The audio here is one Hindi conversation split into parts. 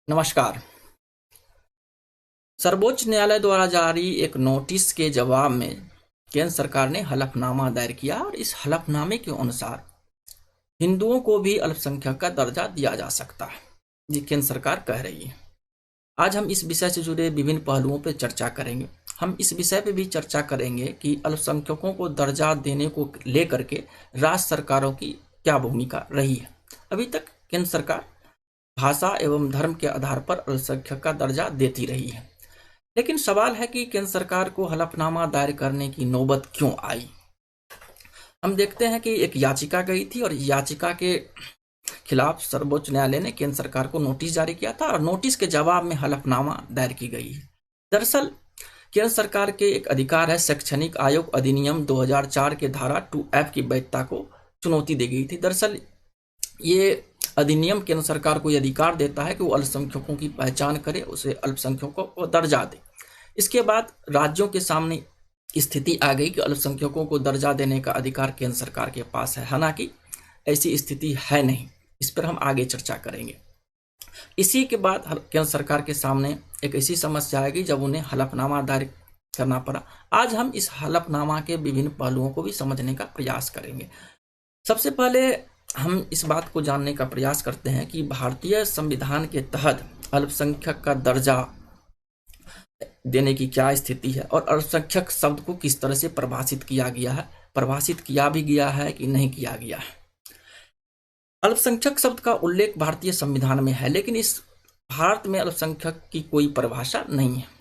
नमस्कार। सर्वोच्च न्यायालय द्वारा जारी एक नोटिस के जवाब में केंद्र सरकार ने हलफनामा दायर किया और इस हलफनामे के अनुसार हिंदुओं को भी अल्पसंख्यक का दर्जा दिया जा सकता है। ये केंद्र सरकार कह रही है। आज हम इस विषय से जुड़े विभिन्न पहलुओं पर चर्चा करेंगे। हम इस विषय पर भी चर्चा करेंगे कि अल्पसंख्यकों को दर्जा देने को लेकर के राज्य सरकारों की क्या भूमिका रही है। अभी तक केंद्र सरकार भाषा एवं धर्म के आधार पर अल्पसंख्यक का दर्जा देती रही है, लेकिन सवाल है कि केंद्र सरकार को हलफनामा दायर करने की नौबत क्यों आई। हम देखते हैं कि एक याचिका गई थी और याचिका के खिलाफ सर्वोच्च न्यायालय ने केंद्र सरकार को नोटिस जारी किया था और नोटिस के जवाब में हलफनामा दायर की गई है। दरअसल केंद्र सरकार के एक अधिकार है, शैक्षणिक आयोग अधिनियम 2004 के धारा 2F की वैधता को चुनौती दी गई थी। दरअसल ये अधिनियम केंद्र सरकार को यह अधिकार देता है कि वो अल्पसंख्यकों की पहचान करे, उसे अल्पसंख्यकों को दर्जा दे। इसके बाद राज्यों के सामने स्थिति आ गई कि अल्पसंख्यकों को दर्जा देने का अधिकार केंद्र सरकार के पास है। हालांकि ऐसी स्थिति है नहीं, इस पर हम आगे चर्चा करेंगे। इसी के बाद केंद्र सरकार के सामने एक ऐसी समस्या आएगी जब उन्हें हलफनामा दायर करना पड़ा। आज हम इस हलफनामा के विभिन्न पहलुओं को भी समझने का प्रयास करेंगे। सबसे पहले हम इस बात को जानने का प्रयास करते हैं कि भारतीय संविधान के तहत अल्पसंख्यक का दर्जा देने की क्या स्थिति है और अल्पसंख्यक शब्द को किस तरह से परिभाषित किया गया है, परिभाषित किया भी गया है कि नहीं किया गया है। अल्पसंख्यक शब्द का उल्लेख भारतीय संविधान में है, लेकिन इस भारत में अल्पसंख्यक की कोई परिभाषा नहीं है।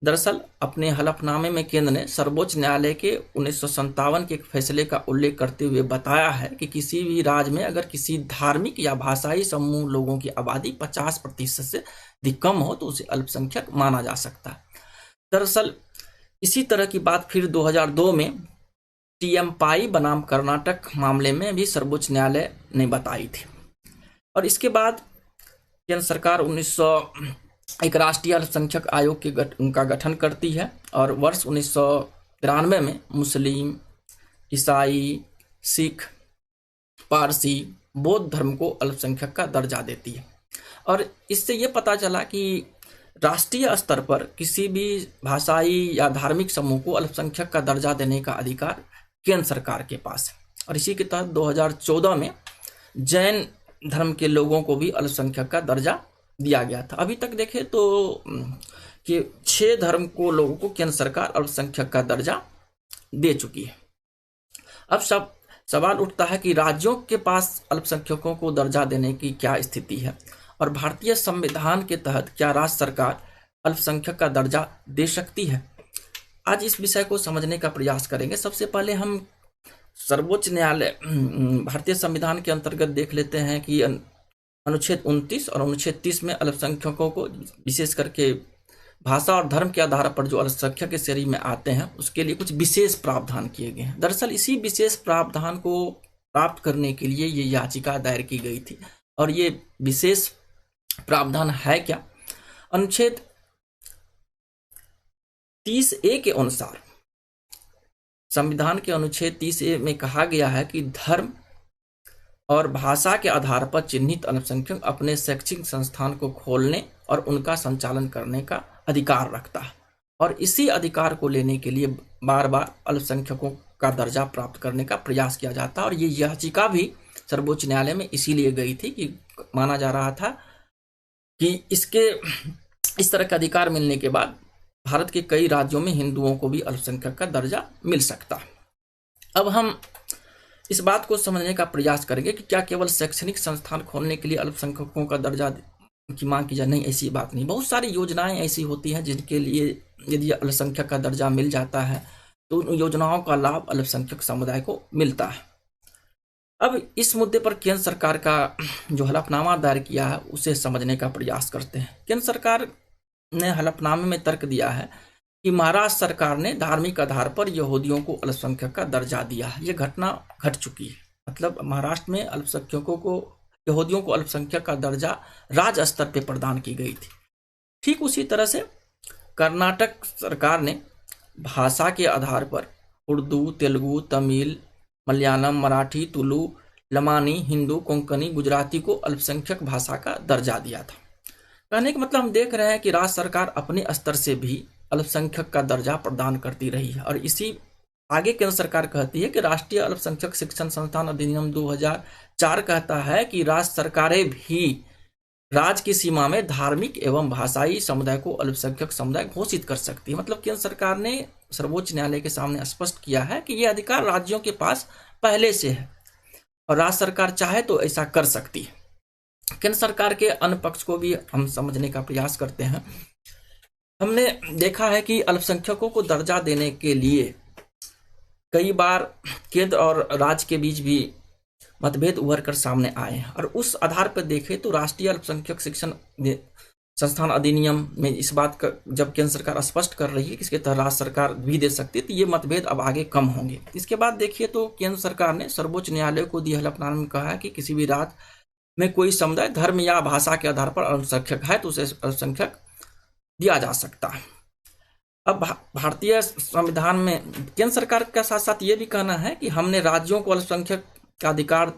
दरअसल अपने हलफनामे में केंद्र ने सर्वोच्च न्यायालय के 1957 के एक फैसले का उल्लेख करते हुए बताया है कि किसी भी राज्य में अगर किसी धार्मिक या भाषाई समूह लोगों की आबादी 50% से अधिक कम हो तो उसे अल्पसंख्यक माना जा सकता है। दरअसल इसी तरह की बात फिर 2002 में टीएमपाई बनाम कर्नाटक मामले में भी सर्वोच्च न्यायालय ने बताई थी। और इसके बाद केंद्र सरकार एक राष्ट्रीय अल्पसंख्यक आयोग का गठन करती है और वर्ष 1993 में मुस्लिम, ईसाई, सिख, पारसी, बौद्ध धर्म को अल्पसंख्यक का दर्जा देती है। और इससे ये पता चला कि राष्ट्रीय स्तर पर किसी भी भाषाई या धार्मिक समूह को अल्पसंख्यक का दर्जा देने का अधिकार केंद्र सरकार के पास है। और इसी के तहत 2014 में जैन धर्म के लोगों को भी अल्पसंख्यक का दर्जा दिया गया था। अभी तक देखें तो कि 6 धर्म को लोगों को केंद्र सरकार अल्पसंख्यक का दर्जा दे चुकी है। अब सवाल उठता है कि राज्यों के पास अल्पसंख्यकों को दर्जा देने की क्या स्थिति है और भारतीय संविधान के तहत क्या राज्य सरकार अल्पसंख्यक का दर्जा दे सकती है। आज इस विषय को समझने का प्रयास करेंगे। सबसे पहले हम सर्वोच्च न्यायालय भारतीय संविधान के अंतर्गत देख लेते हैं कि अनुच्छेद 29 और अनुच्छेद 30 में अल्पसंख्यकों को विशेष करके भाषा और धर्म के आधार पर जो अल्पसंख्यक की श्रेणी में आते हैं उसके लिए कुछ विशेष प्रावधान किए गए हैं। दरअसल इसी विशेष प्रावधान को प्राप्त करने के लिए ये याचिका दायर की गई थी। और ये विशेष प्रावधान है क्या? अनुच्छेद 30A के अनुसार संविधान के अनुच्छेद 30A में कहा गया है कि धर्म और भाषा के आधार पर चिन्हित अल्पसंख्यक अपने शैक्षिक संस्थान को खोलने और उनका संचालन करने का अधिकार रखता है। और इसी अधिकार को लेने के लिए बार बार अल्पसंख्यकों का दर्जा प्राप्त करने का प्रयास किया जाता है। और ये याचिका भी सर्वोच्च न्यायालय में इसीलिए गई थी कि माना जा रहा था कि इस तरह का अधिकार मिलने के बाद भारत के कई राज्यों में हिंदुओं को भी अल्पसंख्यक का दर्जा मिल सकता है। अब हम इस बात को समझने का प्रयास करेंगे कि क्या केवल शैक्षणिक संस्थान खोलने के लिए अल्पसंख्यकों का दर्जा की मांग की जाए। नहीं, ऐसी बात नहीं। बहुत सारी योजनाएं ऐसी होती हैं जिनके लिए यदि अल्पसंख्यक का दर्जा मिल जाता है तो उन योजनाओं का लाभ अल्पसंख्यक समुदाय को मिलता है। अब इस मुद्दे पर केंद्र सरकार का जो हलफनामा दायर किया है उसे समझने का प्रयास करते हैं। केंद्र सरकार ने हलफनामे में तर्क दिया है कि महाराष्ट्र सरकार ने धार्मिक आधार पर यहूदियों को अल्पसंख्यक का दर्जा दिया है। यह घटना घट चुकी है। मतलब महाराष्ट्र में यहूदियों को अल्पसंख्यक का दर्जा राज्य स्तर पर प्रदान की गई थी। ठीक उसी तरह से कर्नाटक सरकार ने भाषा के आधार पर उर्दू, तेलुगु, तमिल, मलयालम, मराठी, तुलु, लमानी, हिंदू, कोंकणी, गुजराती को अल्पसंख्यक भाषा का दर्जा दिया था। कहने का मतलब हम देख रहे हैं कि राज्य सरकार अपने स्तर से भी अल्पसंख्यक का दर्जा प्रदान करती रही है, और इसी आगे केंद्र सरकार कहती है कि राष्ट्रीय अल्पसंख्यक शिक्षण संस्थान अधिनियम 2004 कहता है कि राज्य सरकारें भी राज्य की सीमा में धार्मिक एवं भाषाई समुदाय को अल्पसंख्यक समुदाय घोषित कर सकती है। मतलब केंद्र सरकार ने सर्वोच्च न्यायालय के सामने स्पष्ट किया है कि यह अधिकार राज्यों के पास पहले से है और राज्य सरकार चाहे तो ऐसा कर सकती है। केंद्र सरकार के अन्य पक्ष को भी हम समझने का प्रयास करते हैं। हमने देखा है कि अल्पसंख्यकों को दर्जा देने के लिए कई बार केंद्र और राज्य के बीच भी मतभेद उभर कर सामने आए हैं, और उस आधार पर देखें तो राष्ट्रीय अल्पसंख्यक शिक्षण संस्थान अधिनियम में इस बात का जब केंद्र सरकार स्पष्ट कर रही है कि इसके तहत राज्य सरकार भी दे सकती है, तो ये मतभेद अब आगे कम होंगे। इसके बाद देखिए तो केंद्र सरकार ने सर्वोच्च न्यायालय को दिए हलफनामे में कहा है कि किसी भी राज्य में कोई समुदाय धर्म या भाषा के आधार पर अल्पसंख्यक है तो उसे अल्पसंख्यक दिया जा सकता है। अब भारतीय संविधान में केंद्र सरकार का साथ साथ ये भी कहना है कि हमने राज्यों को अल्पसंख्यक का अधिकार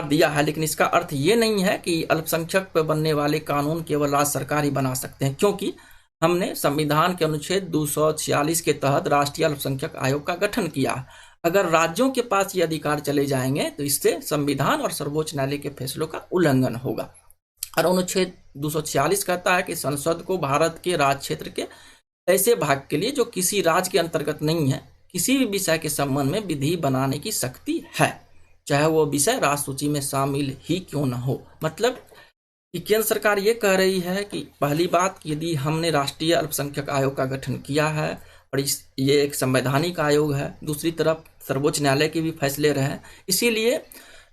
दिया है, लेकिन इसका अर्थ ये नहीं है कि अल्पसंख्यक पर बनने वाले कानून केवल राज्य सरकार ही बना सकते हैं, क्योंकि हमने संविधान के अनुच्छेद 246 के तहत राष्ट्रीय अल्पसंख्यक आयोग का गठन किया। अगर राज्यों के पास ये अधिकार चले जाएंगे तो इससे संविधान और सर्वोच्च न्यायालय के फैसलों का उल्लंघन होगा। और अनुच्छेद 246 कहता है कि संसद को भारत के राज्य क्षेत्र के ऐसे भाग के लिए जो किसी राज्य के अंतर्गत नहीं है किसी भी विषय के संबंध में विधि बनाने की शक्ति है, चाहे वो विषय राज्य सूची में शामिल ही क्यों न हो। मतलब कि केंद्र सरकार ये कह रही है कि पहली बात, यदि हमने राष्ट्रीय अल्पसंख्यक आयोग का गठन किया है और ये एक संवैधानिक आयोग है, दूसरी तरफ सर्वोच्च न्यायालय के भी फैसले रहे, इसीलिए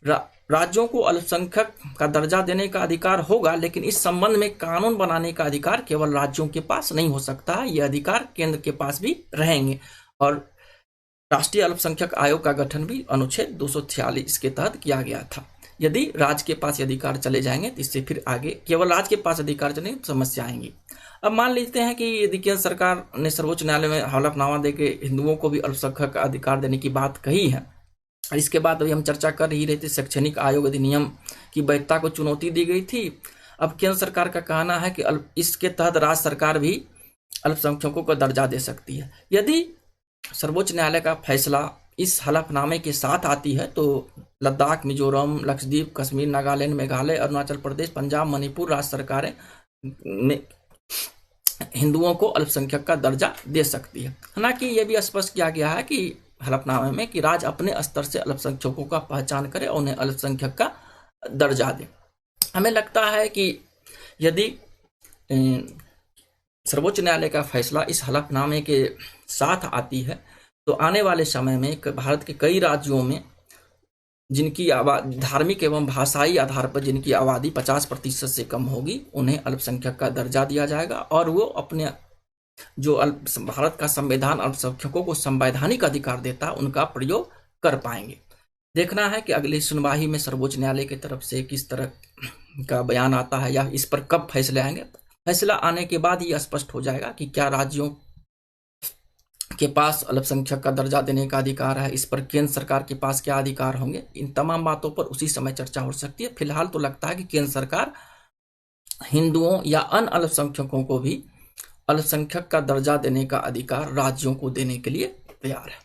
राज्यों को अल्पसंख्यक का दर्जा देने का अधिकार होगा, लेकिन इस संबंध में कानून बनाने का अधिकार केवल राज्यों के पास नहीं हो सकता है, ये अधिकार केंद्र के पास भी रहेंगे। और राष्ट्रीय अल्पसंख्यक आयोग का गठन भी अनुच्छेद 246 के तहत किया गया था। यदि राज्य के पास ये अधिकार चले जाएंगे तो इससे फिर आगे केवल राज्य के पास अधिकार चलेंगे तो समस्या आएंगी। अब मान लेते हैं कि यदि केंद्र सरकार ने सर्वोच्च न्यायालय में हलफनामा देके हिंदुओं को भी अल्पसंख्यक का अधिकार देने की बात कही है, इसके बाद अभी हम चर्चा कर ही रहे थे शैक्षणिक आयोग अधिनियम की वैधता को चुनौती दी गई थी। अब केंद्र सरकार का कहना है कि इसके तहत राज्य सरकार भी अल्पसंख्यकों को दर्जा दे सकती है। यदि सर्वोच्च न्यायालय का फैसला इस हलफनामे के साथ आती है तो लद्दाख, मिजोरम, लक्षद्वीप, कश्मीर, नागालैंड, मेघालय, अरुणाचल प्रदेश, पंजाब, मणिपुर राज्य सरकारें हिंदुओं को अल्पसंख्यक का दर्जा दे सकती है। हालांकि यह भी स्पष्ट किया गया है कि हलफनामे में कि राज्य अपने स्तर से अल्पसंख्यकों का पहचान करे और उन्हें अल्पसंख्यक का दर्जा दे। हमें लगता है कि यदि सर्वोच्च न्यायालय का फैसला इस हलफनामे के साथ आती है तो आने वाले समय में भारत के कई राज्यों में जिनकी धार्मिक एवं भाषाई आधार पर जिनकी आबादी 50% से कम होगी उन्हें अल्पसंख्यक का दर्जा दिया जाएगा, और वो अपने जो भारत का संविधान अल्पसंख्यकों को संवैधानिक अधिकार देता है उनका प्रयोग कर पाएंगे। देखना है कि अगली सुनवाई में सर्वोच्च न्यायालय की तरफ से किस तरह का बयान आता है या इस पर कब फैसले आएंगे। फैसला आने के बाद ये स्पष्ट हो जाएगा कि क्या राज्यों के पास अल्पसंख्यक का दर्जा देने का अधिकार है, इस पर केंद्र सरकार के पास क्या अधिकार होंगे। इन तमाम बातों पर उसी समय चर्चा हो सकती है। फिलहाल तो लगता है कि केंद्र सरकार हिंदुओं या अन्य अल्पसंख्यकों को भी अल्पसंख्यक का दर्जा देने का अधिकार राज्यों को देने के लिए तैयार है।